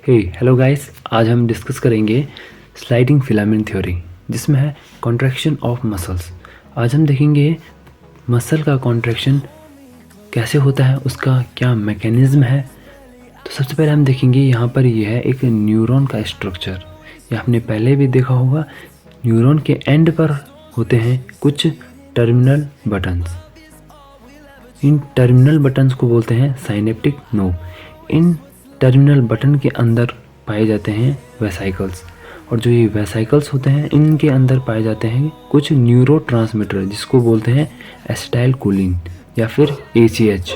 Hello guys, आज हम discuss करेंगे स्लाइडिंग फिलामेंट थ्योरी जिसमें है कॉन्ट्रैक्शन ऑफ मसल्स। आज हम देखेंगे मसल का कॉन्ट्रैक्शन कैसे होता है, उसका क्या मैकेनिज्म है। तो सबसे पहले हम देखेंगे यहाँ पर यह है एक न्यूरॉन का स्ट्रक्चर। यह आपने पहले भी देखा होगा। न्यूरॉन के एंड पर होते हैं कुछ टर्मिनल बटन्स। इन टर्मिनल बटन्स को बोलते हैं साइनेप्टिक नोड। इन टर्मिनल बटन के अंदर पाए जाते हैं वेसाइकल्स, और जो ये वेसाइकल्स होते हैं इनके अंदर पाए जाते हैं कुछ न्यूरोट्रांसमीटर जिसको बोलते हैं एसिटाइलकोलिन या फिर ACH।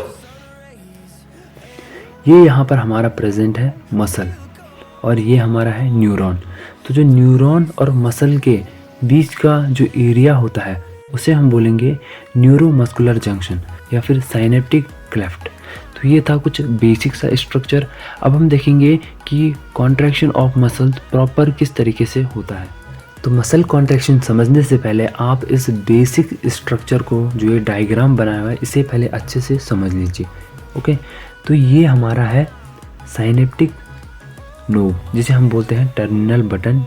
ये यहाँ पर हमारा प्रेजेंट है मसल, और ये हमारा है न्यूरॉन। तो जो न्यूरॉन और मसल के बीच का जो एरिया होता है उसे हम बोलेंगे न्यूरोमस्कुलर जंक्शन या फिर साइनेप्टिक क्लेफ्ट। तो ये था कुछ बेसिक सा स्ट्रक्चर। अब हम देखेंगे कि कॉन्ट्रैक्शन ऑफ मसल प्रॉपर किस तरीके से होता है। तो मसल कॉन्ट्रैक्शन समझने से पहले आप इस बेसिक स्ट्रक्चर को, जो ये डायग्राम बनाया हुआ है, इसे पहले अच्छे से समझ लीजिए। ओके, तो ये हमारा है साइनेप्टिक नोड जिसे हम बोलते हैं टर्मिनल बटन,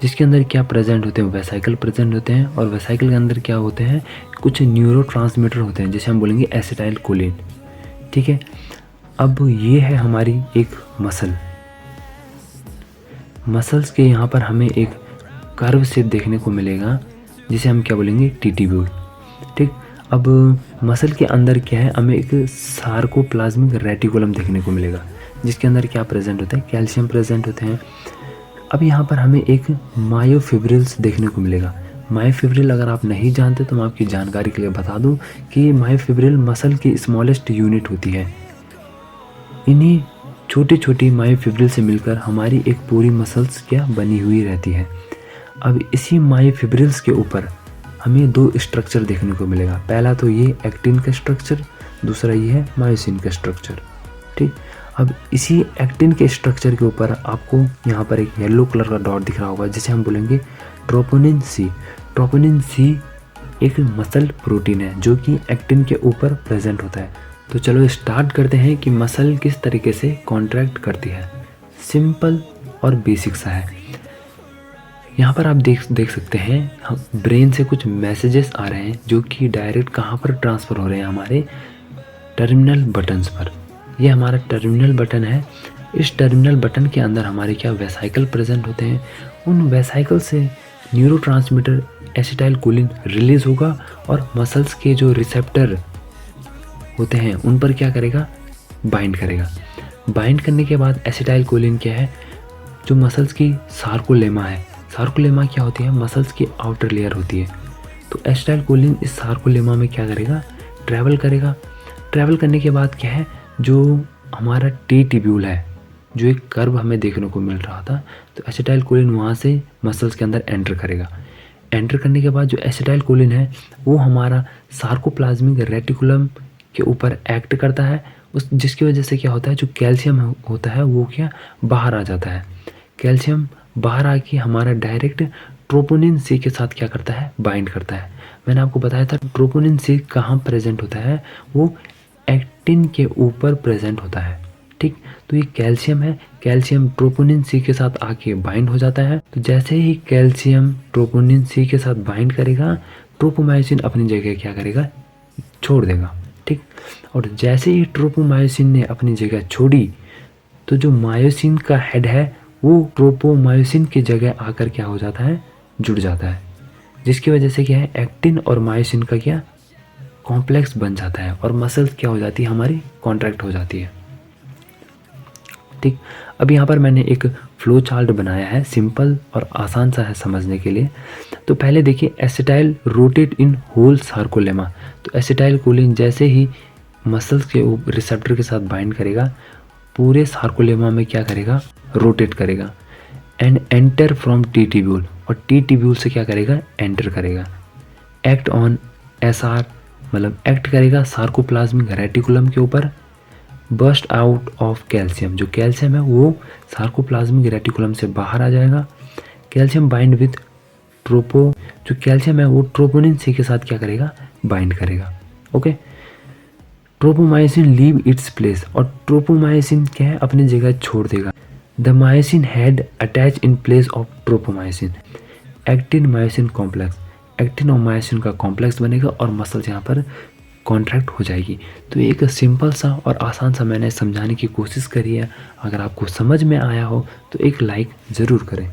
जिसके अंदर क्या प्रेजेंट होते हैं, वेसाइकल प्रेजेंट होते हैं, और वेसाइकल के अंदर क्या होते हैं, कुछ न्यूरोट्रांसमीटर होते हैं जिसे हम बोलेंगे एसिटाइलकोलिन। ठीक है, अब ये है हमारी एक मसल। मसल्स के यहाँ पर हमें एक कर्व शेप देखने को मिलेगा जिसे हम क्या बोलेंगे, टिट्यूब्यूल। ठीक, अब मसल के अंदर क्या है, हमें एक सार्कोप्लाज्मिक रेटिकुलम देखने को मिलेगा जिसके अंदर क्या प्रेजेंट होता है, कैल्शियम प्रेजेंट होते हैं। अब यहाँ पर हमें एक मायोफिब्रिल्स देखने को मिलेगा। मायोफिब्रिल अगर आप नहीं जानते तो मैं आपकी जानकारी के लिए बता दूं कि मायोफिब्रिल मसल की स्मॉलेस्ट यूनिट होती है। इन्हीं छोटी छोटी मायोफिब्रिल से मिलकर हमारी एक पूरी मसल्स क्या बनी हुई रहती है। अब इसी मायोफिब्रिल्स के ऊपर हमें दो स्ट्रक्चर देखने को मिलेगा। पहला तो ये एक्टिन का स्ट्रक्चर, दूसरा ये है मायोसिन का स्ट्रक्चर। ठीक, अब इसी एक्टिन के स्ट्रक्चर के ऊपर आपको यहाँ पर एक येलो कलर का डॉट दिख रहा होगा जिसे हम बोलेंगे ट्रोपोनिन सी। ट्रोपोनिन सी एक मसल प्रोटीन है जो कि एक्टिन के ऊपर प्रेजेंट होता है। तो चलो स्टार्ट करते हैं कि मसल किस तरीके से कॉन्ट्रैक्ट करती है। सिंपल और बेसिक सा है। यहाँ पर आप देख सकते हैं हम ब्रेन से कुछ मैसेजेस आ रहे हैं जो कि डायरेक्ट कहाँ पर ट्रांसफ़र हो रहे हैं, हमारे टर्मिनल बटन्स पर। ये हमारा टर्मिनल बटन है। इस टर्मिनल बटन के अंदर हमारे क्या वेसाइकल प्रेजेंट होते हैं। उन वेसाइकल से न्यूरोट्रांसमीटर एसिटाइलकोलिन रिलीज होगा और मसल्स के जो रिसेप्टर होते हैं उन पर क्या करेगा, बाइंड करेगा। बाइंड करने के बाद एसिटाइलकोलिन क्या है, जो मसल्स की सार्कोलेमा है। सार्कोलेमा क्या होती है, मसल्स की आउटर लेयर होती है। तो एसिटाइलकोलिन इस सार्कोलेमा में क्या करेगा, ट्रैवल करेगा। ट्रैवल करने के बाद क्या है, जो हमारा टिट्यूब्यूल है, जो एक कर्व हमें देखने को मिल रहा था, तो एसिटाइलकोलिन वहाँ से मसल्स के अंदर एंटर करेगा। एंटर करने के बाद जो एसिटाइलकोलिन है वो हमारा सार्कोप्लाज्मिक रेटिकुलम के ऊपर एक्ट करता है, जिसकी वजह से क्या होता है, जो कैल्शियम होता है वो क्या बाहर आ जाता है। कैल्शियम बाहर आके हमारा डायरेक्ट ट्रोपोनिन सी के साथ क्या करता है, बाइंड करता है। मैंने आपको बताया था ट्रोपोनिन सी कहाँ प्रेजेंट होता है, वो एक्टिन के ऊपर प्रेजेंट होता है। ठीक, तो ये कैल्शियम है। कैल्शियम ट्रोपोनिन सी के साथ आके बाइंड हो जाता है। तो जैसे ही कैल्शियम ट्रोपोनिन सी के साथ बाइंड करेगा, ट्रोपोमायोसिन अपनी जगह क्या करेगा, छोड़ देगा। ठीक, और जैसे ही ट्रोपोमायोसिन ने अपनी जगह छोड़ी तो जो मायोसिन का हेड है वो ट्रोपोमायोसिन की जगह आकर क्या हो जाता है, जुड़ जाता है, जिसकी वजह से क्या है, एक्टिन और मायोसिन का क्या कॉम्प्लेक्स बन जाता है और मसल्स क्या हो जाती है, हमारी कॉन्ट्रैक्ट हो जाती है। ठीक, अब यहाँ पर मैंने एक फ्लो चार्ट बनाया है, सिंपल और आसान सा है समझने के लिए। तो पहले देखिए, acetyl rotate in whole sarcolemma. तो एसिटाइलकोलिन जैसे ही मसल्स के रिसेप्टर के साथ बाइंड करेगा, पूरे सार्कोलेमा में क्या करेगा, रोटेट करेगा एंड एंटर फ्रॉम टिट्यूब्यूल, और टिट्यूब्यूल से क्या करेगा, एंटर करेगा। एक्ट ऑन SR, मतलब एक्ट करेगा सार्कोप्लाज्मिक रेटिकुलम के ऊपर। बस्ट आउट ऑफ कैल्शियम, जो कैल्शियम है वो सार्कोप्लाज्मिक रेटिकुलम से बाहर आ जाएगा। कैल्शियम बाइंड विथ ट्रोपो, जो कैल्शियम है वो ट्रोपोनिन सी के साथ क्या करेगा, बाइंड करेगा। Okay, tropomyosin leave its place, और ट्रोपोमायोसिन क्या है, अपनी जगह छोड़ देगा। The myosin had attach in place of tropomyosin, actin myosin complex, actin और मायोसिन का कॉम्प्लेक्स बनेगा और मसल्स यहाँ पर कॉन्ट्रैक्ट हो जाएगी। तो एक सिंपल सा और आसान सा मैंने समझाने की कोशिश करी है। अगर आपको समझ में आया हो तो एक लाइक ज़रूर करें।